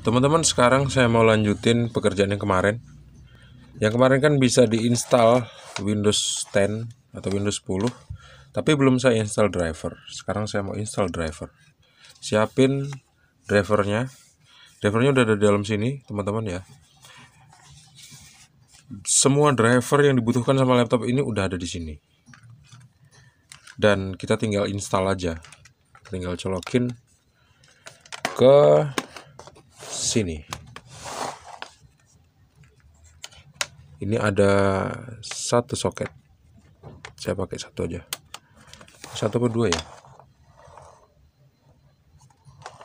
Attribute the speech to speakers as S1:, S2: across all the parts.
S1: Teman-teman, sekarang saya mau lanjutin pekerjaan yang kemarin. Yang kemarin kan bisa diinstal Windows 10 atau Windows 10, tapi belum saya install driver. Sekarang saya mau install driver. Siapin drivernya. Drivernya udah ada di dalam sini, teman-teman ya. Semua driver yang dibutuhkan sama laptop ini udah ada di sini. Dan kita tinggal install aja. Tinggal colokin ke sini. Ini ada satu soket. Saya pakai satu aja. Satu atau dua ya?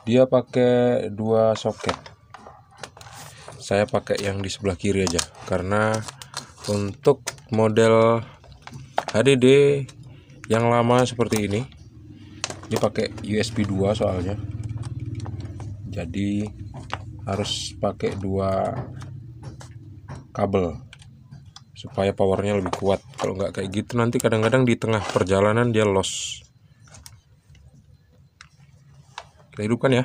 S1: Dia pakai dua soket. Saya pakai yang di sebelah kiri aja, karena untuk model HDD yang lama seperti ini pakai USB 2 soalnya. Jadi harus pakai dua kabel supaya powernya lebih kuat. Kalau nggak kayak gitu nanti kadang-kadang di tengah perjalanan dia loss. Kita hidupkan ya.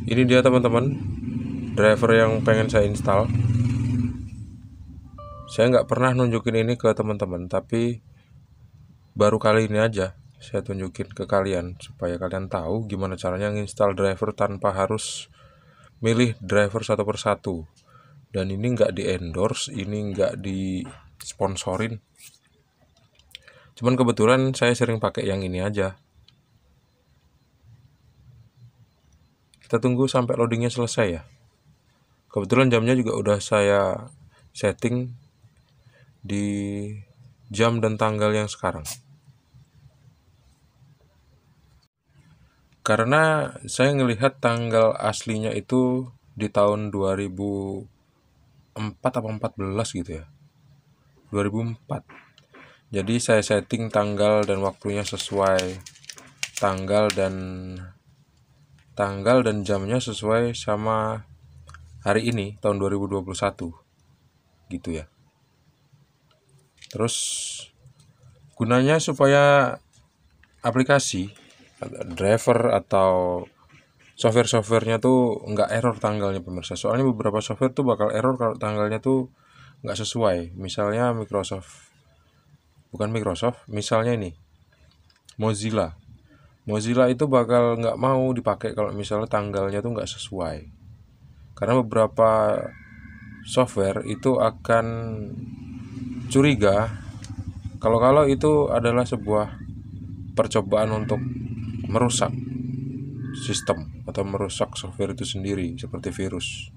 S1: Ini dia teman-teman, driver yang pengen saya install. Saya nggak pernah nunjukin ini ke teman-teman, tapi baru kali ini aja saya tunjukin ke kalian supaya kalian tahu gimana caranya nginstal driver tanpa harus milih driver satu persatu. Dan ini nggak di endorse, ini nggak di sponsorin. Cuman kebetulan saya sering pakai yang ini aja. Kita tunggu sampai loadingnya selesai ya. Kebetulan jamnya juga udah saya setting di jam dan tanggal yang sekarang. Karena saya ngelihat tanggal aslinya itu di tahun 2004 atau 14 gitu ya. 2004. Jadi saya setting tanggal dan waktunya sesuai tanggal dan jamnya sesuai sama hari ini tahun 2021 gitu ya. Terus gunanya supaya aplikasi driver atau software-softwarenya tuh nggak error tanggalnya pemirsa. Soalnya beberapa software tuh bakal error kalau tanggalnya tuh nggak sesuai. Misalnya misalnya ini Mozilla itu bakal nggak mau dipakai kalau misalnya tanggalnya tuh nggak sesuai. Karena beberapa software itu akan curiga kalau itu adalah sebuah percobaan untuk merusak sistem atau merusak software itu sendiri, seperti virus.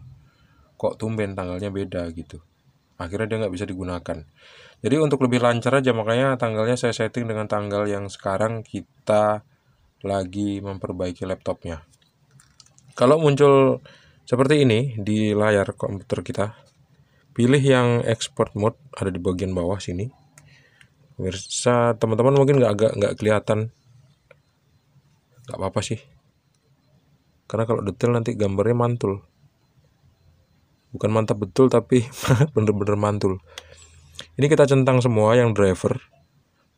S1: Kok tumben tanggalnya beda gitu. Akhirnya dia nggak bisa digunakan. Jadi untuk lebih lancar aja, makanya tanggalnya saya setting dengan tanggal yang sekarang kita lagi memperbaiki laptopnya. Kalau muncul seperti ini di layar komputer kita, pilih yang export mode, ada di bagian bawah sini. Pemirsa, teman-teman mungkin nggak kelihatan, nggak apa-apa sih, karena kalau detail nanti gambarnya mantul. Bukan mantap betul, tapi bener-bener mantul. Ini kita centang semua yang driver,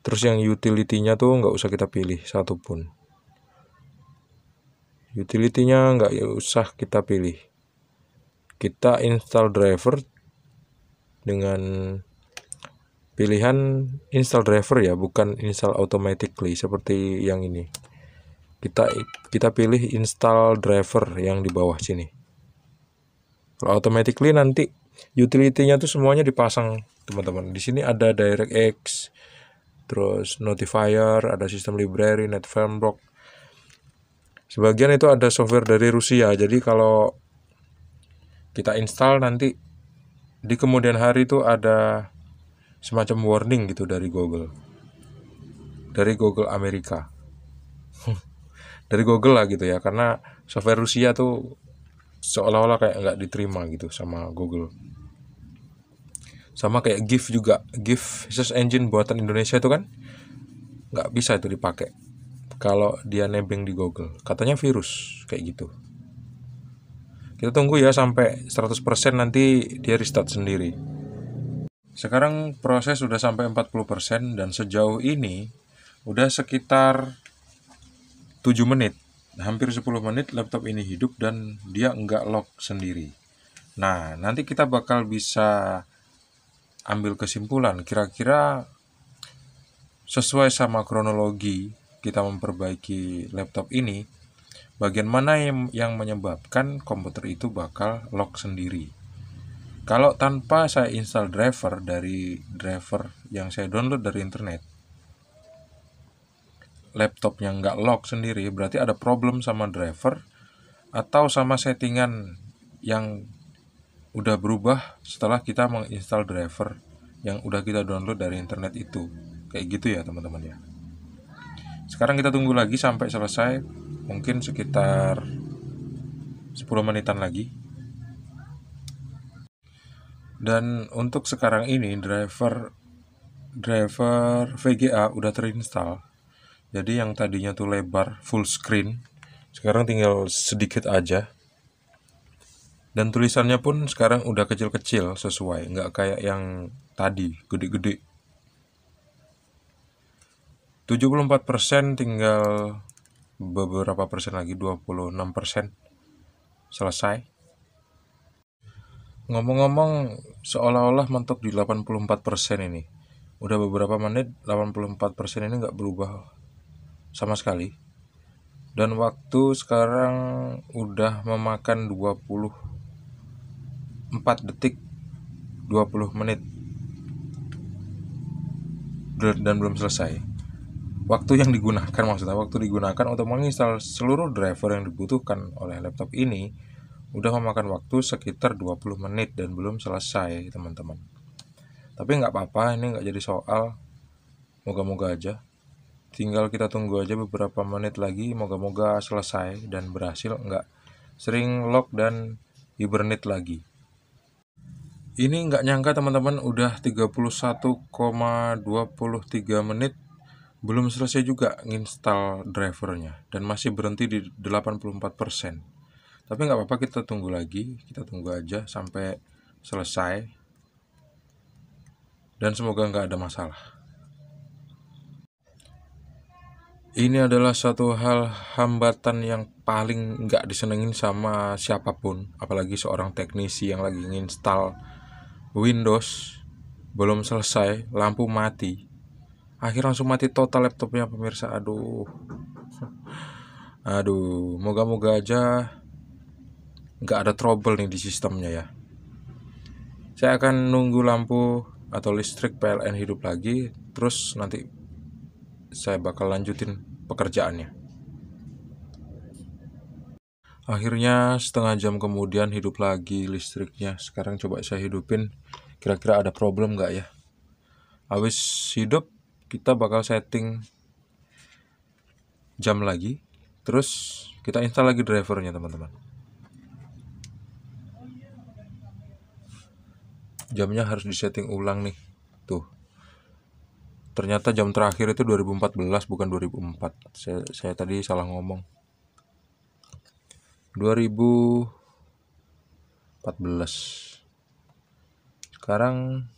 S1: terus yang utility-nya tuh nggak usah kita pilih satupun. Utility-nya nggak usah kita pilih. Kita install driver dengan pilihan install driver ya, bukan install automatically seperti yang ini. Kita pilih install driver yang di bawah sini. Kalau automatically nanti utility-nya tuh semuanya dipasang, teman-teman. Di sini ada DirectX, terus Notifier, ada System Library, NetFramework. Sebagian itu ada software dari Rusia. Jadi kalau kita install nanti di kemudian hari itu ada semacam warning gitu dari Google. Dari Google Amerika. Dari Google lah gitu ya, karena software Rusia tuh seolah-olah kayak nggak diterima gitu sama Google. Sama kayak GIF juga, GIF search engine buatan Indonesia itu kan nggak bisa itu dipakai kalau dia nebeng di Google, katanya virus kayak gitu. Kita tunggu ya sampai 100% nanti dia restart sendiri. Sekarang proses sudah sampai 40% dan sejauh ini udah sekitar 7 menit, hampir 10 menit laptop ini hidup dan dia nggak lock sendiri. Nah, nanti kita bakal bisa ambil kesimpulan kira-kira sesuai sama kronologi kita memperbaiki laptop ini, bagian mana yang menyebabkan komputer itu bakal lock sendiri. Kalau tanpa saya install driver dari driver yang saya download dari internet, laptopnya nggak lock sendiri, berarti ada problem sama driver atau sama settingan yang udah berubah setelah kita menginstal driver yang udah kita download dari internet itu. Kayak gitu ya teman-teman ya. Sekarang kita tunggu lagi sampai selesai, mungkin sekitar 10 menitan lagi. Dan untuk sekarang ini driver VGA udah terinstall. Jadi yang tadinya tuh lebar full screen, sekarang tinggal sedikit aja. Dan tulisannya pun sekarang udah kecil-kecil sesuai, nggak kayak yang tadi gede-gede. 74% tinggal beberapa persen lagi, 26% selesai. Ngomong-ngomong, seolah-olah mentok di 84% ini. Udah beberapa menit, 84% ini nggak berubah sama sekali. Dan waktu sekarang udah memakan 24 detik 20 menit. Dan belum selesai. Waktu yang digunakan, maksudnya waktu digunakan untuk menginstal seluruh driver yang dibutuhkan oleh laptop ini udah memakan waktu sekitar 20 menit dan belum selesai teman-teman. Tapi nggak apa-apa, ini nggak jadi soal. Moga-moga aja. Tinggal kita tunggu aja beberapa menit lagi, moga-moga selesai dan berhasil, nggak sering lock dan hibernate lagi. Ini nggak nyangka teman-teman, udah 31,23 menit belum selesai juga nginstal drivernya dan masih berhenti di 84%. Tapi nggak apa-apa, kita tunggu lagi, kita tunggu aja sampai selesai dan semoga nggak ada masalah. Ini adalah satu hal hambatan yang paling nggak disenengin sama siapapun, apalagi seorang teknisi yang lagi nginstal Windows, belum selesai, lampu mati. Akhirnya langsung mati total laptopnya pemirsa. Aduh, moga-moga aja nggak ada trouble nih di sistemnya ya. Saya akan nunggu lampu atau listrik PLN hidup lagi, terus nanti saya bakal lanjutin pekerjaannya. Akhirnya setengah jam kemudian hidup lagi listriknya. Sekarang coba saya hidupin, kira-kira ada problem nggak ya. Habis hidup, kita bakal setting jam lagi, terus kita install lagi drivernya teman-teman. Jamnya harus disetting ulang nih. Tuh. Ternyata jam terakhir itu 2014 bukan 2004. Saya tadi salah ngomong. 2014. Sekarang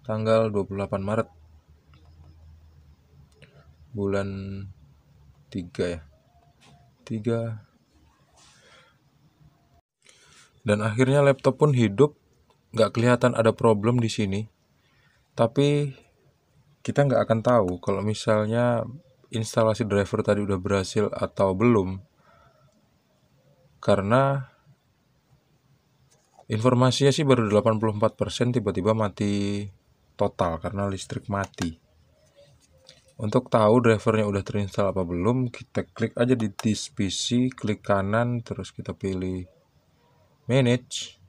S1: tanggal 28 Maret. Bulan 3 ya. 3. Dan akhirnya laptop pun hidup. Nggak kelihatan ada problem di sini. Tapi kita nggak akan tahu kalau misalnya instalasi driver tadi udah berhasil atau belum, karena informasinya sih baru 84%, tiba-tiba mati total karena listrik mati. Untuk tahu drivernya udah terinstall apa belum, kita klik aja di this PC, klik kanan, terus kita pilih manage,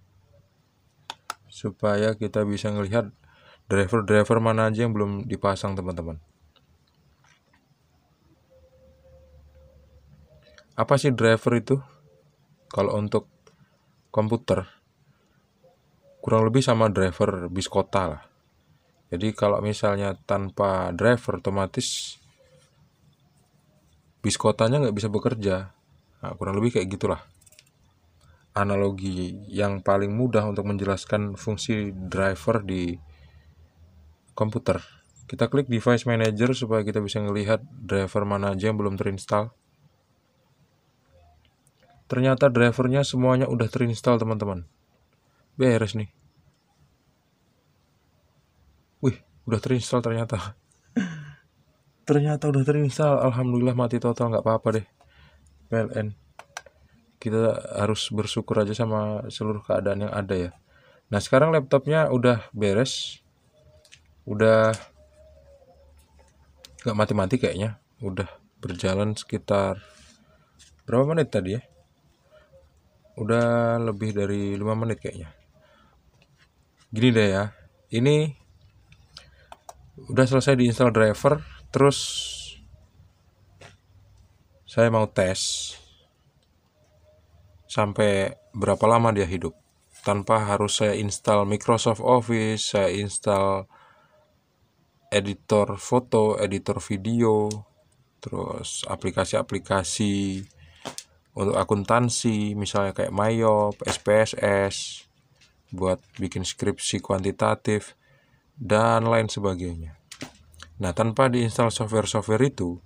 S1: supaya kita bisa ngelihat driver mana aja yang belum dipasang teman-teman. Apa sih driver itu? Kalau untuk komputer, kurang lebih sama driver biskota lah. Jadi kalau misalnya tanpa driver, otomatis biskotanya nggak bisa bekerja. Nah, kurang lebih kayak gitulah. Analogi yang paling mudah untuk menjelaskan fungsi driver di komputer. Kita klik device manager supaya kita bisa melihat driver mana aja yang belum terinstall. Ternyata drivernya semuanya udah terinstall teman-teman. Beres nih. Wih, udah terinstall ternyata. Ternyata udah terinstall. Alhamdulillah, mati total, nggak apa-apa deh. PLN. Kita harus bersyukur aja sama seluruh keadaan yang ada ya. Nah, sekarang laptopnya udah beres. Udah nggak mati-mati kayaknya. Udah berjalan sekitar berapa menit tadi ya? Udah lebih dari 5 menit kayaknya. Gini deh ya. Ini udah selesai diinstal driver. Terus saya mau tes sampai berapa lama dia hidup. Tanpa harus saya install Microsoft Office, saya install editor foto, editor video, terus aplikasi-aplikasi untuk akuntansi, misalnya kayak Mayop, SPSS, buat bikin skripsi kuantitatif, dan lain sebagainya. Nah, tanpa diinstal software-software itu,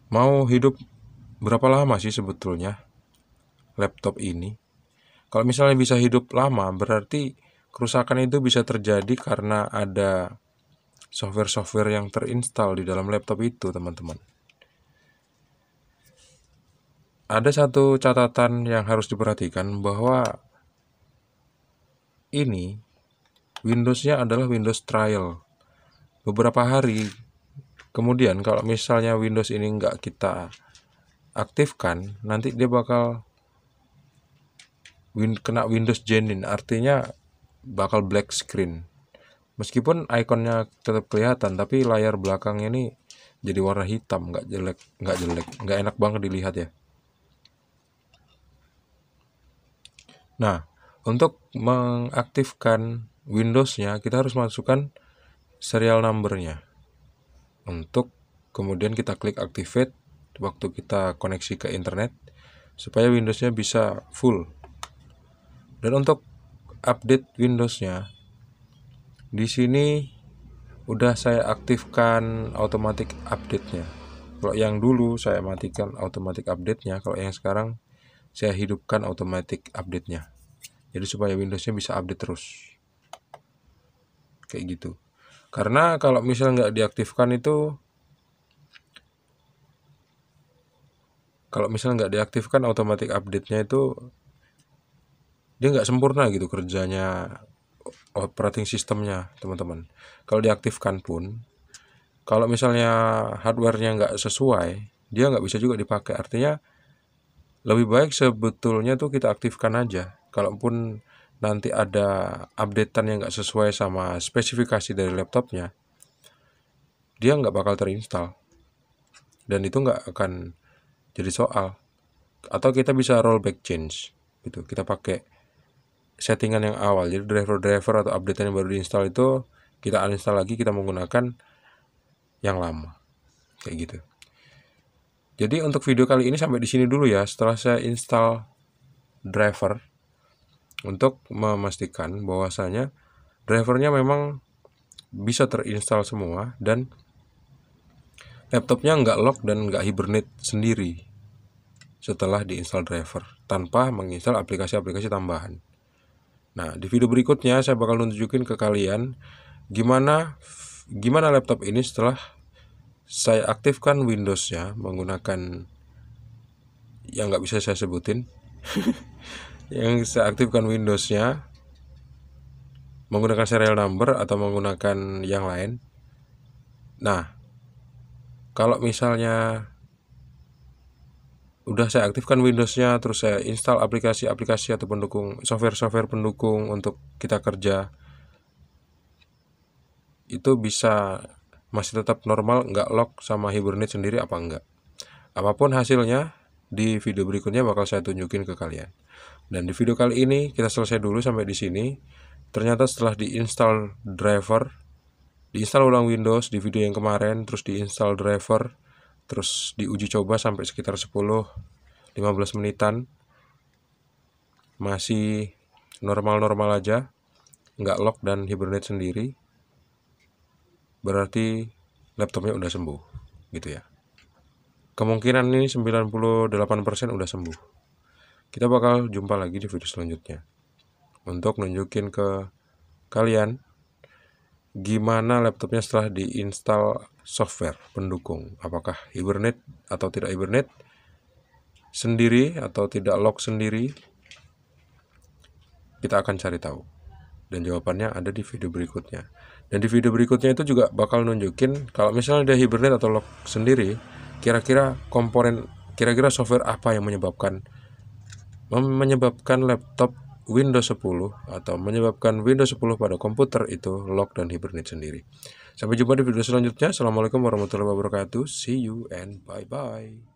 S1: mau hidup berapa lama sih sebetulnya laptop ini? Kalau misalnya bisa hidup lama, berarti kerusakan itu bisa terjadi karena ada software-software yang terinstall di dalam laptop itu, teman-teman. Ada satu catatan yang harus diperhatikan bahwa ini Windows-nya adalah Windows trial. Beberapa hari kemudian kalau misalnya Windows ini nggak kita aktifkan, nanti dia bakal kena Windows Genin, artinya bakal black screen. Meskipun ikonnya tetap kelihatan, tapi layar belakang ini jadi warna hitam, nggak jelek, nggak enak banget dilihat ya. Nah, untuk mengaktifkan Windows-nya, kita harus masukkan serial number-nya. Untuk kemudian kita klik activate waktu kita koneksi ke internet, supaya Windows-nya bisa full. Dan untuk update Windows-nya, di sini udah saya aktifkan automatic update-nya. Kalau yang dulu saya matikan automatic update-nya, kalau yang sekarang saya hidupkan automatic update-nya. Jadi supaya Windows-nya bisa update terus. Kayak gitu. Karena kalau misalnya nggak diaktifkan itu, automatic update-nya itu dia nggak sempurna gitu kerjanya operating sistemnya, teman-teman. Kalau diaktifkan pun, kalau misalnya hardware-nya nggak sesuai, dia nggak bisa juga dipakai. Artinya lebih baik sebetulnya tuh kita aktifkan aja. Kalaupun nanti ada updatean yang nggak sesuai sama spesifikasi dari laptopnya, dia nggak bakal terinstall. Dan itu nggak akan jadi soal. Atau kita bisa rollback change gitu. Kita pakai settingan yang awal. Jadi driver atau updatean yang baru diinstal itu kita uninstall lagi, kita menggunakan yang lama. Kayak gitu. Jadi untuk video kali ini sampai di sini dulu ya. Setelah saya install driver, untuk memastikan bahwasanya drivernya memang bisa terinstall semua dan laptopnya nggak lock dan nggak hibernate sendiri setelah diinstal driver tanpa menginstal aplikasi-aplikasi tambahan. Nah, di video berikutnya saya bakal nunjukin ke kalian gimana laptop ini setelah saya aktifkan Windows-nya menggunakan yang nggak bisa saya sebutin. Yang saya aktifkan Windows-nya menggunakan serial number atau menggunakan yang lain. Nah, kalau misalnya udah saya aktifkan Windows-nya, terus saya install aplikasi-aplikasi atau software pendukung untuk kita kerja, itu bisa masih tetap normal, nggak lock sama hibernate sendiri apa enggak. Apapun hasilnya, di video berikutnya bakal saya tunjukin ke kalian. Dan di video kali ini kita selesai dulu sampai di sini. Ternyata setelah diinstal ulang Windows di video yang kemarin, terus diinstal driver, terus diuji coba sampai sekitar 10-15 menitan, masih normal-normal aja, nggak lock dan hibernate sendiri. berarti laptopnya udah sembuh gitu ya. Kemungkinan ini 98% udah sembuh. Kita bakal jumpa lagi di video selanjutnya untuk nunjukin ke kalian gimana laptopnya setelah diinstal software pendukung, apakah hibernate atau tidak hibernate sendiri atau tidak lock sendiri. Kita akan cari tahu, dan jawabannya ada di video berikutnya. Dan di video berikutnya itu juga bakal nunjukin kalau misalnya dia hibernate atau lock sendiri, kira-kira software apa yang menyebabkan laptop Windows 10 atau menyebabkan Windows 10 pada komputer itu lock dan hibernate sendiri. Sampai jumpa di video selanjutnya. Assalamualaikum warahmatullahi wabarakatuh. See you and bye-bye.